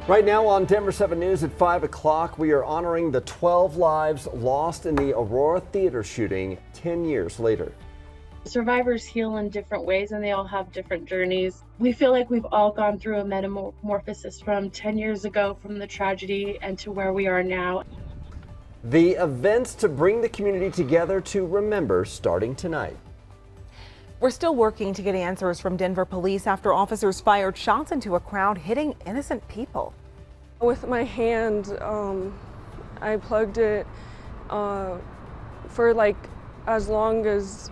Right now on Denver 7 News at 5 o'clock, we are honoring the 12 lives lost in the Aurora theater shooting 10 years later. Survivors heal in different ways and they all have different journeys. We feel like we've all gone through a metamorphosis from 10 years ago from the tragedy and to where we are now. The events to bring the community together to remember starting tonight. We're still working to get answers from Denver police after officers fired shots into a crowd hitting innocent people. With my hand, I plugged it for like as long as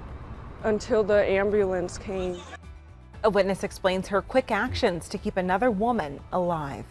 until the ambulance came. A witness explains her quick actions to keep another woman alive.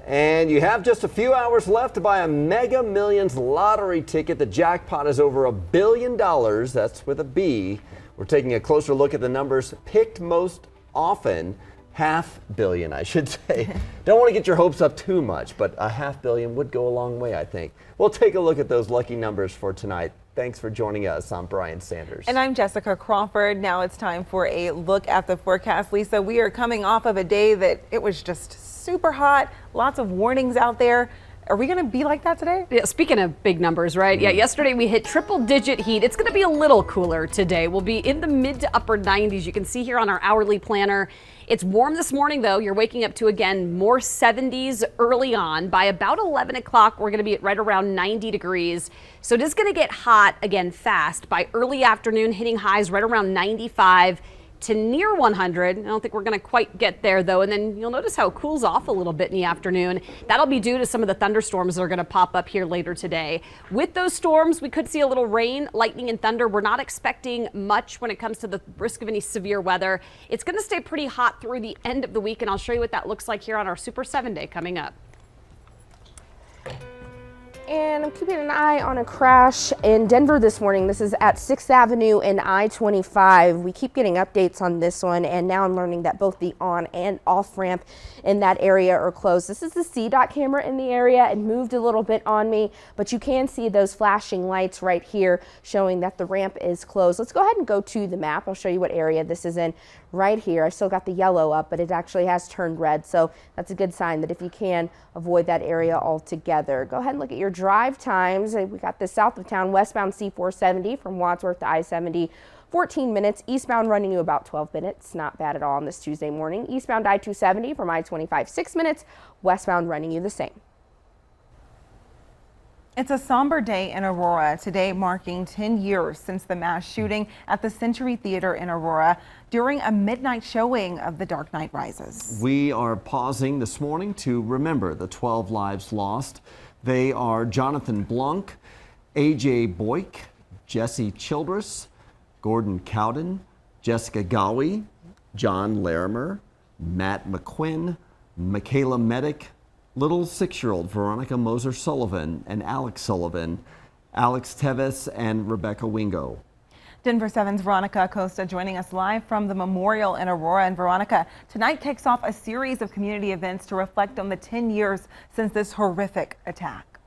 And you have just a few hours left to buy a Mega Millions lottery ticket. The jackpot is over $1 billion. That's with a B. We're taking a closer look at the numbers picked most often. $500 million, I should say. Don't want to get your hopes up too much, but a $500 million would go a long way, I think. We'll take a look at those lucky numbers for tonight. Thanks for joining us. I'm Brian Sanders. And I'm Jessica Crawford. Now it's time for a look at the forecast. Lisa, we are coming off of a day that it was just super hot. Lots of warnings out there. Are we going to be like that today? Yeah, speaking of big numbers, right? Yeah, yesterday we hit triple-digit heat. It's going to be a little cooler today. We'll be in the mid to upper 90s. You can see here on our hourly planner. It's warm this morning, though. You're waking up to, again, more 70s early on. By about 11 o'clock, we're going to be at right around 90 degrees. So it is going to get hot again fast. By early afternoon, hitting highs right around 95 to near 100. I don't think we're going to quite get there, though. And then you'll notice how it cools off a little bit in the afternoon. That'll be due to some of the thunderstorms that are going to pop up here later today. With those storms, we could see a little rain, lightning, and thunder. We're not expecting much when it comes to the risk of any severe weather. It's going to stay pretty hot through the end of the week, and I'll show you what that looks like here on our Super 7 Day coming up. And I'm keeping an eye on a crash in Denver this morning. This is at 6th Avenue and I-25. We keep getting updates on this one, and now I'm learning that both the on and off ramp in that area are closed. This is the CDOT camera in the area. It moved a little bit on me, but you can see those flashing lights right here showing that the ramp is closed. Let's go ahead and go to the map. I'll show you what area this is in right here. I still got the yellow up, but it actually has turned red, so that's a good sign that if you can avoid that area altogether. Go ahead and look at your drive times. We got the south of town westbound C470 from Wadsworth to I-70, 14 minutes. Eastbound running you about 12 minutes. Not bad at all on this Tuesday morning. Eastbound I-270 from I-25, 6 minutes. Westbound running you the same. It's a somber day in Aurora, today marking 10 years since the mass shooting at the Century Theater in Aurora during a midnight showing of The Dark Knight Rises. We are pausing this morning to remember the 12 lives lost. They are Jonathan Blunk, A.J. Boyk, Jesse Childress, Gordon Cowden, Jessica Gowie, John Larimer, Matt McQuinn, Michaela Medic, little 6-year-old Veronica Moser Sullivan and Alex Sullivan, Alex Teves, and Rebecca Wingo. Denver 7's Veronica Acosta joining us live from the memorial in Aurora. And Veronica, tonight kicks off a series of community events to reflect on the 10 years since this horrific attack.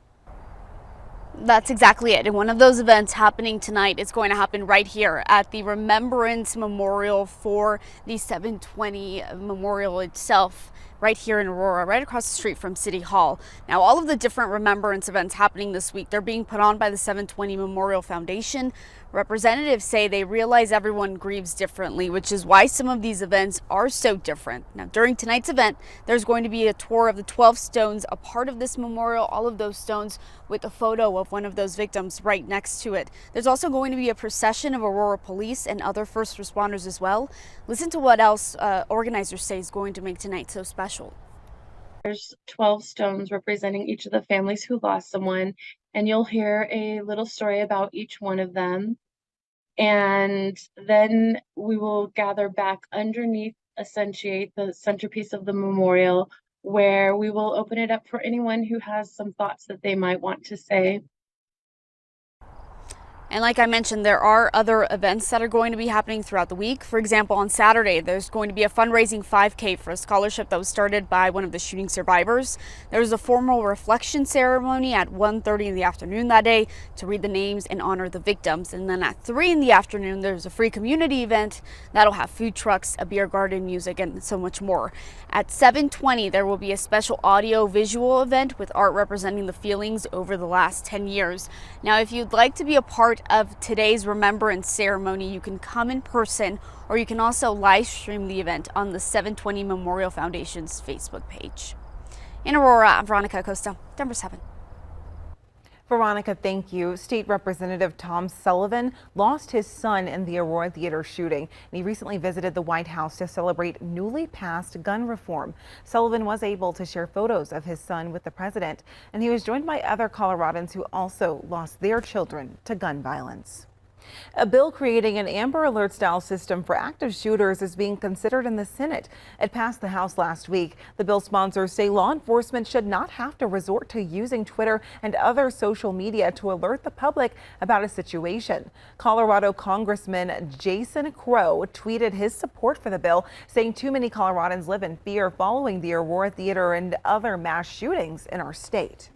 That's exactly it. And one of those events happening tonight is going to happen right here at the Remembrance Memorial for the 720 Memorial itself, right here in Aurora, right across the street from City Hall. Now, all of the different remembrance events happening this week, they're being put on by the 720 Memorial Foundation. Representatives say they realize everyone grieves differently, which is why some of these events are so different. Now, during tonight's event, there's going to be a tour of the 12 stones, a part of this memorial, all of those stones with a photo of one of those victims right next to it. There's also going to be a procession of Aurora police and other first responders as well. Listen to what else organizers say is going to make tonight so special. There's 12 stones representing each of the families who lost someone, and you'll hear a little story about each one of them. And then we will gather back underneath Essentiate, the centerpiece of the memorial, where we will open it up for anyone who has some thoughts that they might want to say. And like I mentioned, there are other events that are going to be happening throughout the week. For example, on Saturday, there's going to be a fundraising 5K for a scholarship that was started by one of the shooting survivors. There's a formal reflection ceremony at 1:30 in the afternoon that day to read the names and honor the victims. And then at 3 in the afternoon, there's a free community event that'll have food trucks, a beer garden, music, and so much more. At 7:20, there will be a special audio-visual event with art representing the feelings over the last 10 years. Now, if you'd like to be a part of today's remembrance ceremony, you can come in person, or you can also live stream the event on the 720 Memorial Foundation's Facebook page. In Aurora, I'm Veronica Acosta, Denver 7. Veronica, thank you. State Representative Tom Sullivan lost his son in the Aurora Theater shooting, and he recently visited the White House to celebrate newly passed gun reform. Sullivan was able to share photos of his son with the president, and he was joined by other Coloradans who also lost their children to gun violence. A bill creating an Amber Alert style system for active shooters is being considered in the Senate. It passed the House last week. The bill sponsors say law enforcement should not have to resort to using Twitter and other social media to alert the public about a situation. Colorado Congressman Jason Crow tweeted his support for the bill, saying too many Coloradans live in fear following the Aurora Theater and other mass shootings in our state.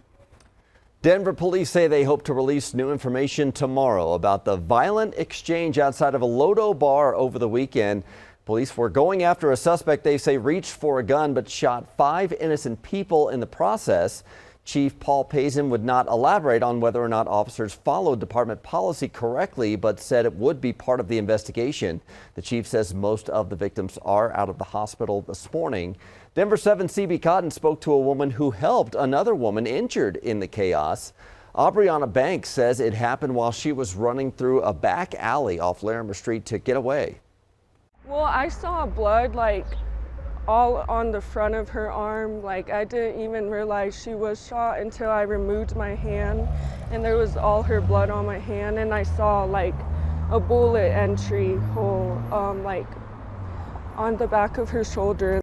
Denver police say they hope to release new information tomorrow about the violent exchange outside of a Lodo bar over the weekend. Police were going after a suspect they say reached for a gun but shot 5 innocent people in the process. Chief Paul Pazin would not elaborate on whether or not officers followed department policy correctly, but said it would be part of the investigation. The chief says most of the victims are out of the hospital this morning. Denver 7 CB Cotton spoke to a woman who helped another woman injured in the chaos. Aubriana Banks says it happened while she was running through a back alley off Larimer Street to get away. Well, I saw blood all on the front of her arm. I didn't even realize she was shot until I removed my hand, and there was all her blood on my hand, and I saw a bullet entry hole on the back of her shoulder.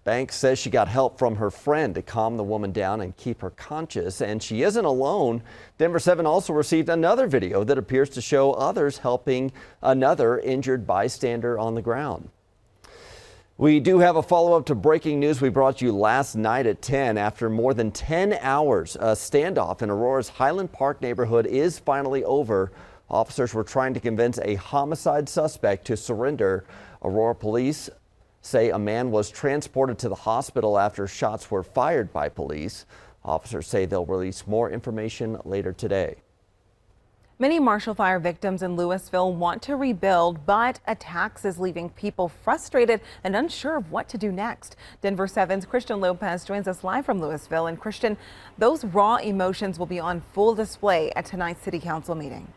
Banks says she got help from her friend to calm the woman down and keep her conscious, and she isn't alone. Denver 7 also received another video that appears to show others helping another injured bystander on the ground. We do have a follow-up to breaking news we brought you last night at 10. After more than 10 hours, a standoff in Aurora's Highland Park neighborhood is finally over. Officers were trying to convince a homicide suspect to surrender. Aurora police say a man was transported to the hospital after shots were fired by police. Officers say they'll release more information later today. Many Marshall Fire victims in Louisville want to rebuild, but a tax is leaving people frustrated and unsure of what to do next. Denver 7's Christian Lopez joins us live from Louisville. And Christian, those raw emotions will be on full display at tonight's City Council meeting.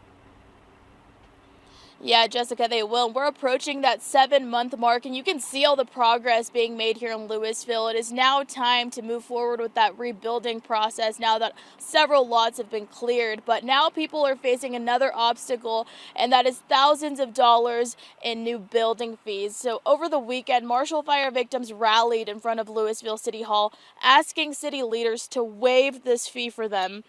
Yeah, Jessica, they will. We're approaching that 7-month mark, and you can see all the progress being made here in Louisville. It is now time to move forward with that rebuilding process now that several lots have been cleared. But now people are facing another obstacle, and that is thousands of dollars in new building fees. So over the weekend, Marshall Fire victims rallied in front of Louisville City Hall, asking city leaders to waive this fee for them.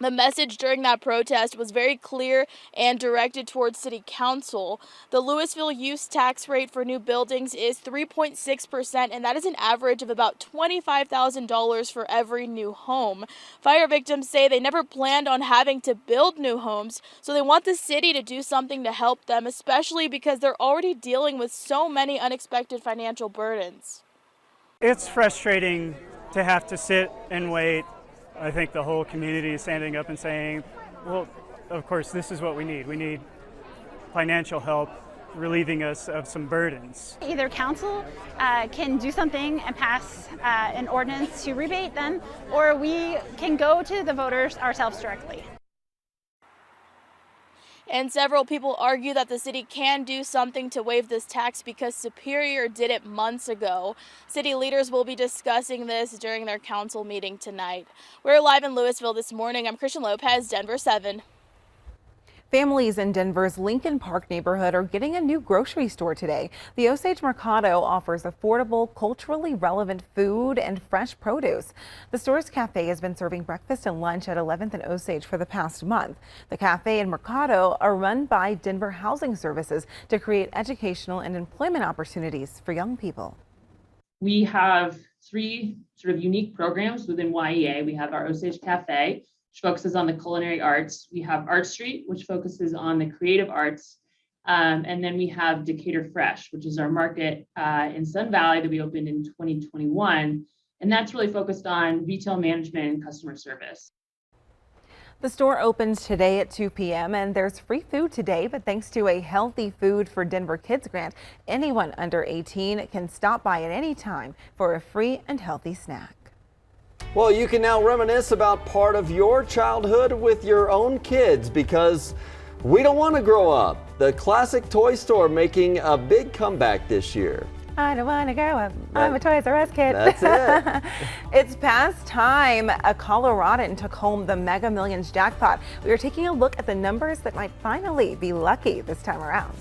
The message during that protest was very clear and directed towards City Council. The Louisville use tax rate for new buildings is 3.6%, and that is an average of about $25,000 for every new home. Fire victims say they never planned on having to build new homes, so they want the city to do something to help them, especially because they're already dealing with so many unexpected financial burdens. It's frustrating to have to sit and wait. I think the whole community is standing up and saying, well, of course, this is what we need. We need financial help relieving us of some burdens. Either council can do something and pass an ordinance to rebate them, or we can go to the voters ourselves directly. And several people argue that the city can do something to waive this tax because Superior did it months ago. City leaders will be discussing this during their council meeting tonight. We're live in Louisville this morning. I'm Christian Lopez, Denver 7. Families in Denver's Lincoln Park neighborhood are getting a new grocery store today. The Osage Mercado offers affordable, culturally relevant food and fresh produce. The store's cafe has been serving breakfast and lunch at 11th and Osage for the past month. The cafe and Mercado are run by Denver Housing Services to create educational and employment opportunities for young people. We have 3 sort of unique programs within YEA. We have our Osage Cafe, which focuses on the culinary arts. We have Art Street, which focuses on the creative arts. And then we have Decatur Fresh, which is our market in Sun Valley that we opened in 2021. And that's really focused on retail management and customer service. The store opens today at 2 p.m. and there's free food today, but thanks to a Healthy Food for Denver Kids grant, anyone under 18 can stop by at any time for a free and healthy snack. Well, you can now reminisce about part of your childhood with your own kids because we don't want to grow up. The classic toy store making a big comeback this year. I don't want to grow up. I'm a Toys R Us kid. That's it. It's past time a Coloradan took home the Mega Millions jackpot. We are taking a look at the numbers that might finally be lucky this time around.